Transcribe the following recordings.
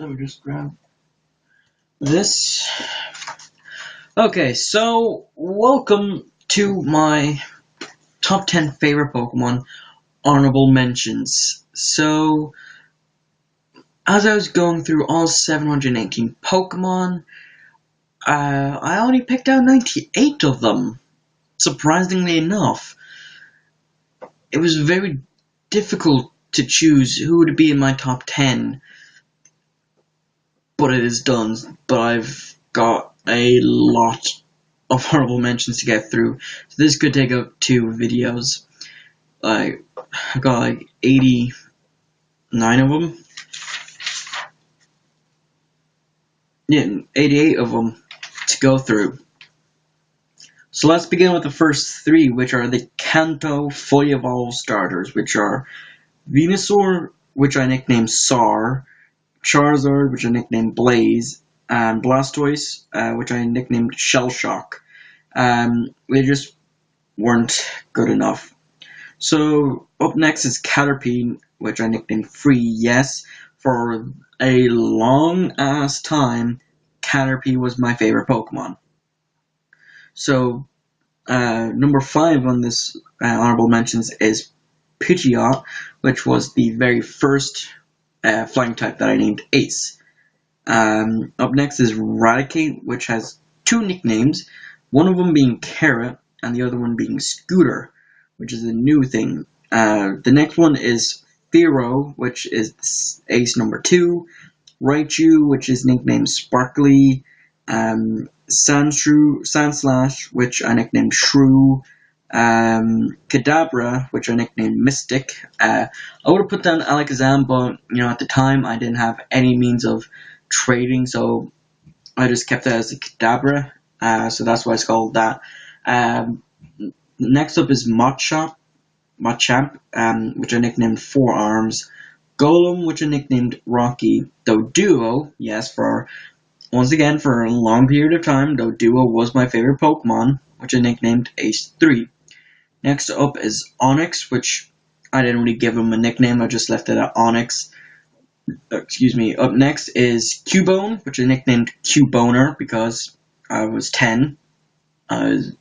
Let me just grab this. Okay, so welcome to my top 10 favorite Pokemon honorable mentions. So, as I was going through all 718 Pokemon, I only picked out 98 of them. Surprisingly enough, it was very difficult to choose who would be in my top 10, but it is done. But I've got a lot of honorable mentions to get through, so this could take up 2 videos. I got like 89 of them. Yeah, 88 of them to go through. So let's begin with the first 3, which are the Kanto Fully Evolved starters, which are Venusaur, which I nicknamed Sar, Charizard, which I nicknamed Blaze, and Blastoise, which I nicknamed Shellshock. They just weren't good enough. So up next is Caterpie, which I nicknamed Free. Yes, for a long ass time, Caterpie was my favorite Pokemon. So number 5 on this honorable mentions is Pidgeot, which was the very first flying type that I named Ace. Up next is Raticate, which has 2 nicknames, one of them being Carrot and the other one being Scooter, which is a new thing. The next one is Thero, which is Ace number 2, Raichu, which is nicknamed Sparkly, Sandslash, which I nicknamed Shrew, Kadabra, which I nicknamed Mystic. I would have put down Alakazam, but at the time I didn't have any means of trading, so I just kept it as a Kadabra. So that's why it's called that. Next up is Machamp, which I nicknamed Four Arms. Golem, which I nicknamed Rocky. Doduo, yes, once again, for a long period of time, Doduo was my favorite Pokemon, which I nicknamed Ace 3. Next up is Onix, which I didn't really give him a nickname, I just left it at Onix. Excuse me. Up next is Cubone, which I nicknamed Cuboner because I was 10. I was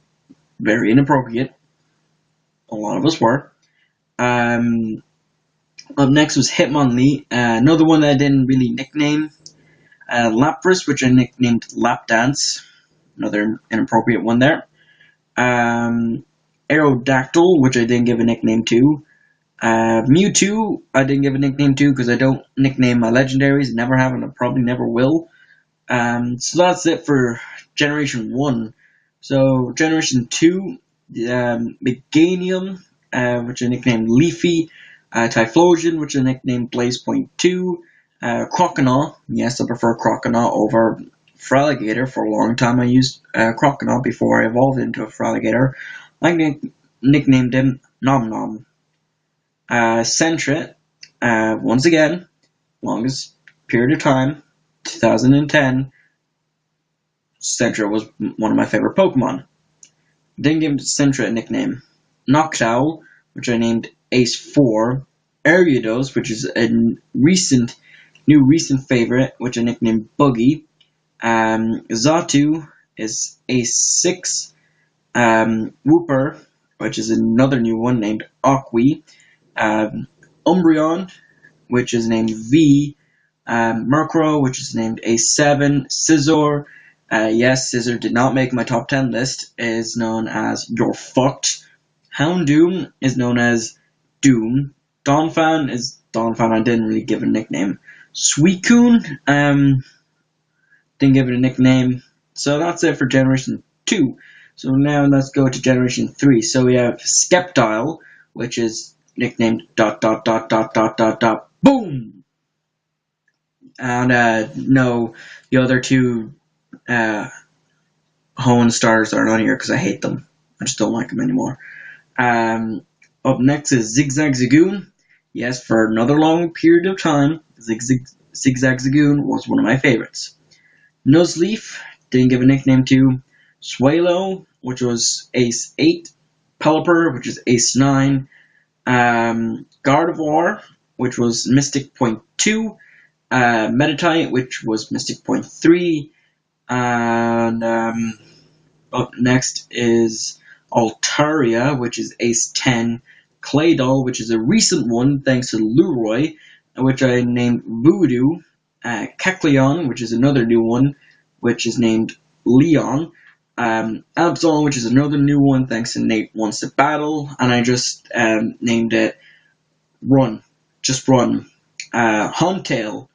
very inappropriate. A lot of us were. Up next was Hitmonlee, another one that I didn't really nickname. Lapras, which I nicknamed Lapdance, another inappropriate one there. Aerodactyl, which I didn't give a nickname to. Mewtwo, I didn't give a nickname to because I don't nickname my legendaries, never have and I probably never will. So that's it for Generation 1. So Generation 2, Meganium, which I nicknamed Leafy, Typhlosion, which I nicknamed Blaze.2, Croconaw, yes, I prefer Croconaw over Feraligatr. For a long time I used Croconaw before I evolved into a Feraligatr. I nicknamed him Nom Nom. Sentret, once again, longest period of time, 2010, Sentret was one of my favorite Pokemon. Didn't give Sentret a nickname. Noctowl, which I named Ace 4. Ariados, which is a new recent favorite, which I nicknamed Buggy. Xatu is Ace 6. Wooper, which is another new one named Aqui. Umbreon, which is named V. Murkrow, which is named A7. Scizor, yes, Scizor did not make my top 10 list, is known as You're Fucked. Houndoom is known as Doom. Donphan is Donphan, I didn't really give a nickname. Suicune, didn't give it a nickname. So that's it for Generation 2. So now let's go to Generation 3. So we have Sceptile, which is nicknamed ... Boom! And no, the other 2 Hoenn stars are on here because I hate them. I just don't like them anymore. Up next is Zigzag Zagoon. Yes, for another long period of time, Zigzag Zagoon was one of my favorites. Nuzleaf, didn't give a nickname to. Swalo, which was Ace 8. Pelipper, which is Ace 9. Gardevoir, which was Mystic.2. Meditite, which was Mystic Point 3, and up next is Altaria, which is Ace 10, Claydol, which is a recent one thanks to Leroy, which I named Voodoo, Kecleon, which is another new one, which is named Leon, Absol, which is another new one thanks to Nate Wants to Battle, and I just named it Run, just Run. Huntail,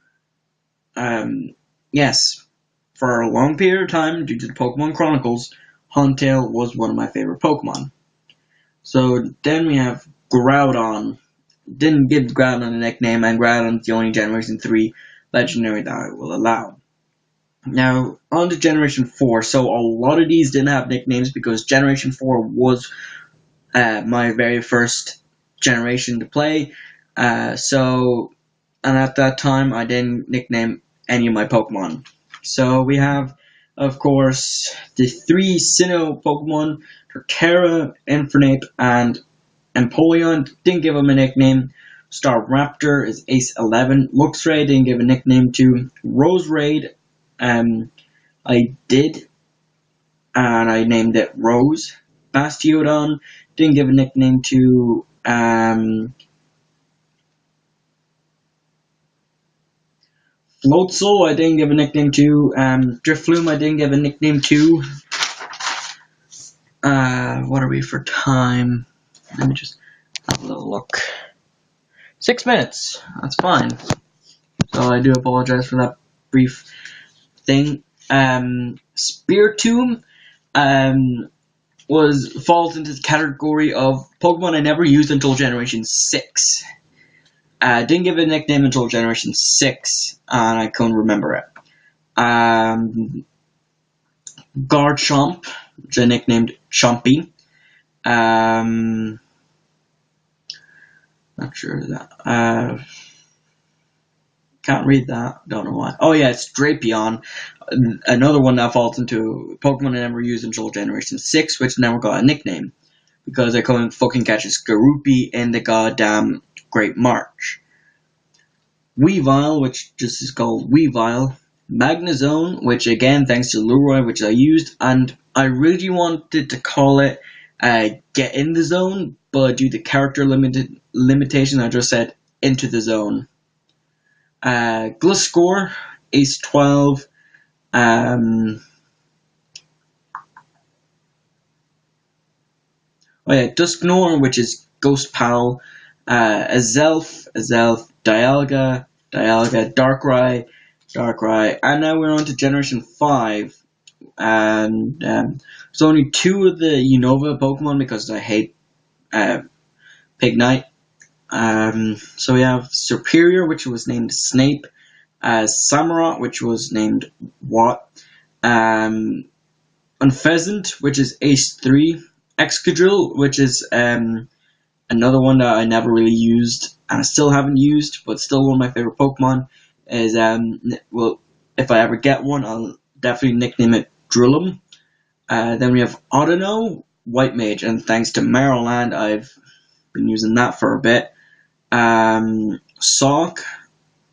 yes, for a long period of time, due to the Pokemon Chronicles, Huntail was one of my favorite Pokemon. So then we have Groudon. Didn't give Groudon a nickname, and Groudon's the only Generation 3 legendary that I will allow. Now, on to Generation 4. So a lot of these didn't have nicknames because Generation 4 was my very first generation to play. And at that time, I didn't nickname any of my Pokemon. So we have, of course, the 3 Sinnoh Pokemon, Torterra, Infernape, and Empoleon. Didn't give him a nickname. Staraptor is Ace 11. Luxray didn't give a nickname to. Roserade, I did, and I named it Rose. Bastiodon didn't give a nickname to. Floatzel, I didn't give a nickname to. Drifloon, I didn't give a nickname to. What are we for time? Let me just have a little look. 6 minutes. That's fine. So I do apologize for that brief thing. Spiritomb falls into the category of Pokemon I never used until Generation 6. Didn't give it a nickname until Generation 6, and I couldn't remember it. Garchomp, which I nicknamed Chompy. Not sure of that. Can't read that. Don't know why. Oh yeah, it's Drapion. Another one that falls into Pokemon I never used until Generation 6, which never got a nickname. Because I couldn't fucking catch a Skorupi in the goddamn Great March. Weavile, which just is called Weavile. Magnezone, which again, thanks to Leroy, which I used, and I really wanted to call it Get in the Zone, but due to character limitation, I just said Into the Zone. Gliscor, Ace 12. Dusknoir, which is Ghost Pal. Azelf, Dialga, Darkrai, and now we're on to Generation 5. And there's only 2 of the Unova Pokemon because I hate Pignite. So we have Superior, which was named Snape, Samurott, which was named Watt, Unpheasant, which is Ace 3, Excadrill, which is another one that I never really used, and I still haven't used, but still one of my favorite Pokemon, is, well, if I ever get one, I'll definitely nickname it Drillum. Then we have Audino, White Mage, and thanks to Maryland, I've been using that for a bit. Sawk,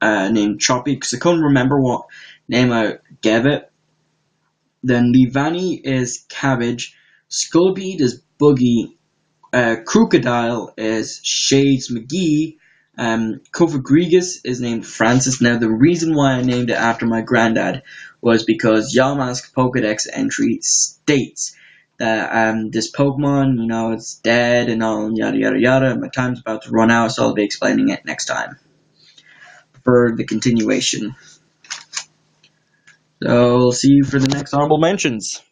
named Choppy, because I couldn't remember what name I gave it. Then Leavanny is Cabbage, Skullbead is Boogie, Crocodile is Shades McGee, Cofagrigus is named Francis. Now, the reason why I named it after my granddad was because Yamask Pokedex entry states that this Pokemon, it's dead and all, yada yada yada. My time's about to run out, so I'll be explaining it next time for the continuation. So, I'll see you for the next honorable mentions.